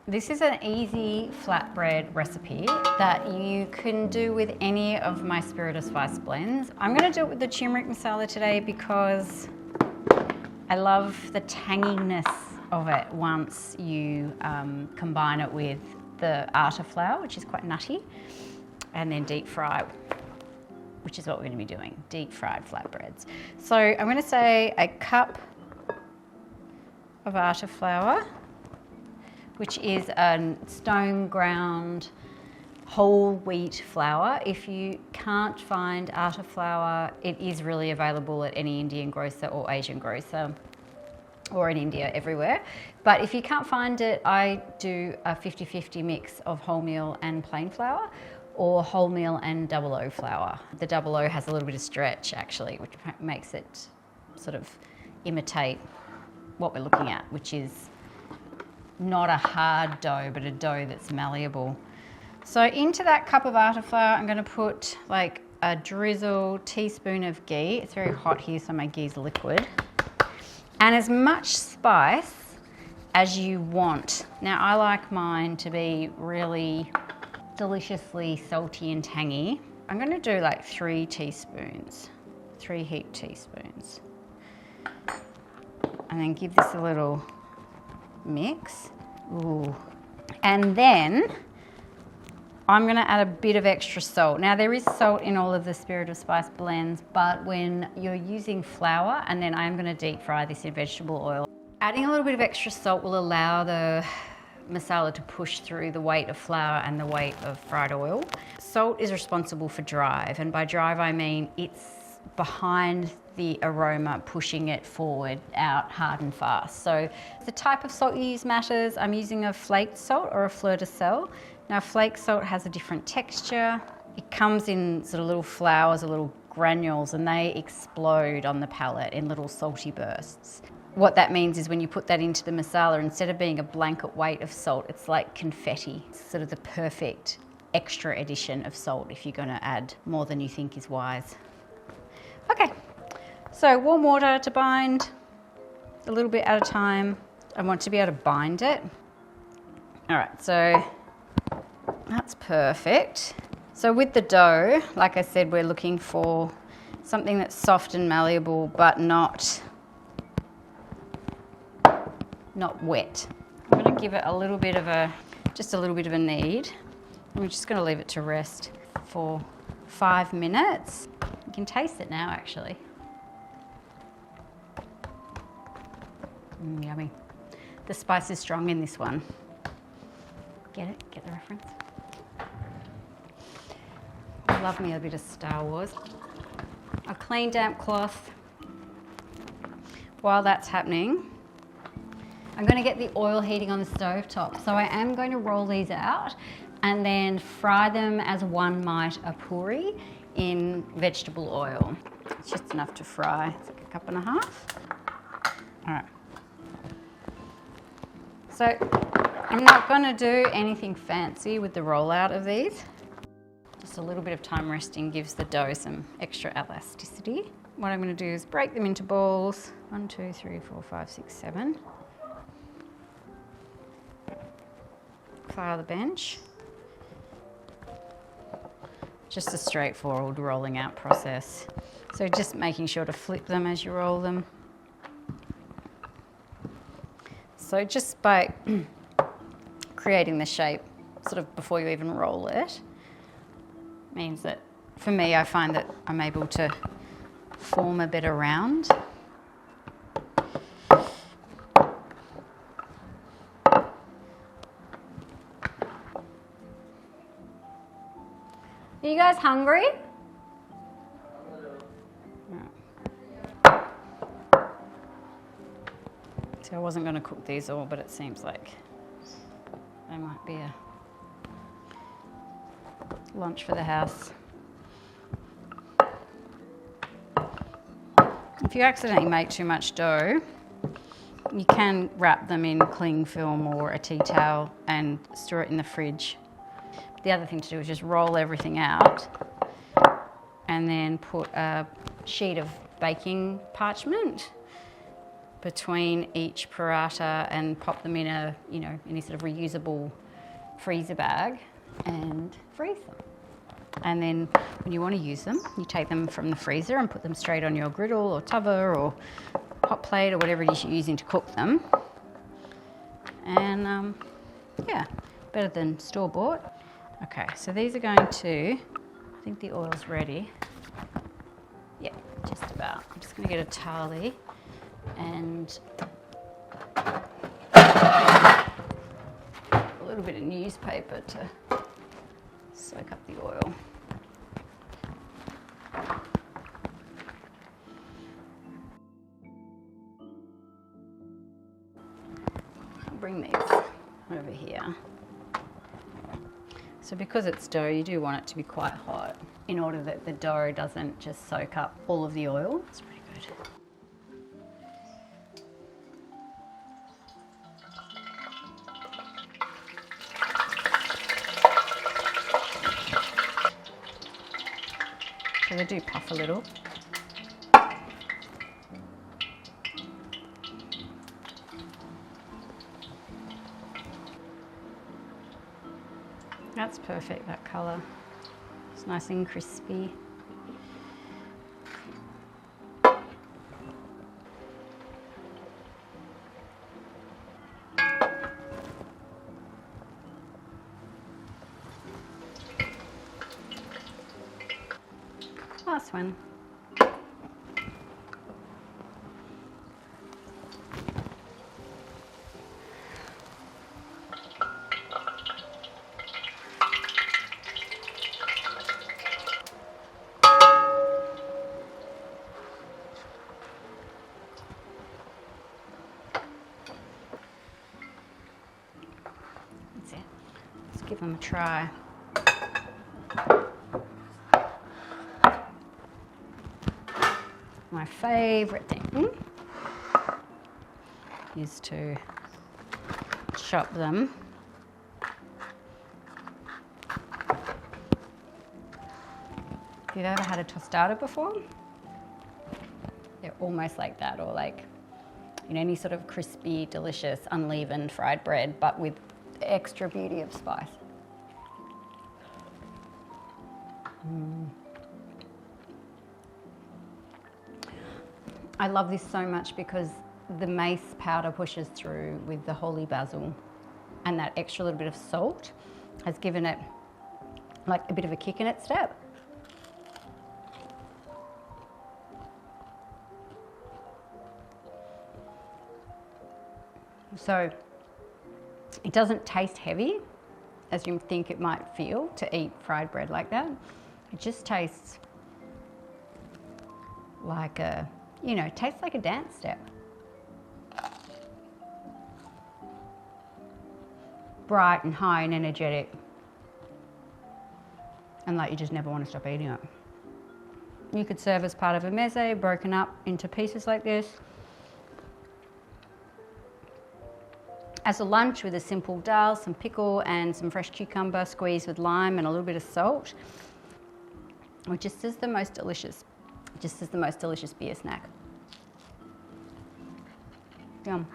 This is an easy flatbread recipe that you can do with any of my spirit of spice blends. I'm going to do it with the turmeric masala today because I love the tanginess of it once you combine it with the atta flour, which is quite nutty, and then deep fry, which is what we're going to be doing, deep fried flatbreads. So I'm going to say a cup of atta flour, which is a stone ground whole wheat flour. If you can't find atta flour, it is really available at any Indian grocer or Asian grocer, or in India, everywhere. But if you can't find it, I do a 50-50 mix of wholemeal and plain flour, or wholemeal and double O flour. The double O has a little bit of stretch actually, which makes it sort of imitate what we're looking at, which is not a hard dough, but a dough that's malleable. So into that cup of atta flour, I'm going to put like a drizzle teaspoon of ghee. It's very hot here, so my ghee's liquid. And as much spice as you want. Now I like mine to be really deliciously salty and tangy. I'm going to do like 3 teaspoons, 3 heaped teaspoons. And then give this a little mix. Ooh. And then I'm going to add a bit of extra salt. Now there is salt in all of the spirit of spice blends, but when you're using flour, and then I'm going to deep fry this in vegetable oil, adding a little bit of extra salt will allow the masala to push through the weight of flour and the weight of fried oil. Salt is responsible for drive, and by drive I mean it's behind the aroma, pushing it forward, out, hard and fast. So the type of salt you use matters. I'm using a flaked salt or a fleur de sel. Now flake salt has a different texture. It comes in sort of little flowers or little granules, and they explode on the palate in little salty bursts. What that means is when you put that into the masala, instead of being a blanket weight of salt, it's like confetti. It's sort of the perfect extra addition of salt if you're going to add more than you think is wise. Okay, so warm water to bind, a little bit at a time. I want to be able to bind it. All right, so that's perfect. So with the dough, like I said, we're looking for something that's soft and malleable, but not wet. I'm going to give it a little bit of just a little bit of a knead. I'm just going to leave it to rest for 5 minutes. You can taste it now, actually. Yummy. The spice is strong in this one. Get it? Get the reference? I love me a bit of Star Wars. A clean damp cloth. While that's happening, I'm going to get the oil heating on the stove top. So I am going to roll these out and then fry them as one might a puri in vegetable oil. It's just enough to fry. It's like a cup and a half. All right. So I'm not going to do anything fancy with the rollout of these. Just a little bit of time resting gives the dough some extra elasticity. What I'm going to do is break them into balls. 1, 2, 3, 4, 5, 6, 7. Flour the bench. Just a straightforward rolling out process. So just making sure to flip them as you roll them. So just by creating the shape sort of before you even roll it means that for me, I find that I'm able to form a better round. Are you guys hungry? So I wasn't going to cook these all, but it seems like they might be a lunch for the house. If you accidentally make too much dough, you can wrap them in cling film or a tea towel and store it in the fridge. The other thing to do is just roll everything out and then put a sheet of baking parchment between each paratha and pop them in a, you know, any sort of reusable freezer bag and freeze them. And then when you want to use them, you take them from the freezer and put them straight on your griddle or tava or hot plate or whatever it is you're using to cook them. And yeah, better than store-bought. Okay, so these are going to, I think the oil's ready. Yeah, just about. I'm just going to get a towel and a little bit of newspaper to soak up the oil. I'll bring these over here. So because it's dough, you do want it to be quite hot in order that the dough doesn't just soak up all of the oil. It's pretty good. So they do puff a little. That's perfect, that colour. It's nice and crispy. Last one. That's it. Let's give them a try. My favourite thing is to chop them If you've ever had a tostada before, they're almost like that, or like, you know, any sort of crispy, delicious, unleavened fried bread, but with extra beauty of spice. I love this so much because the mace powder pushes through with the holy basil, and that extra little bit of salt has given it like a bit of a kick in its step. So it doesn't taste heavy as you think it might feel to eat fried bread like that. It just tastes like a, you know, tastes like a dance step. Bright and high and energetic. And like you just never want to stop eating it. You could serve as part of a meze, broken up into pieces like this. As a lunch with a simple dal, some pickle and some fresh cucumber squeezed with lime and a little bit of salt. Or just as the most delicious beer snack. Yum.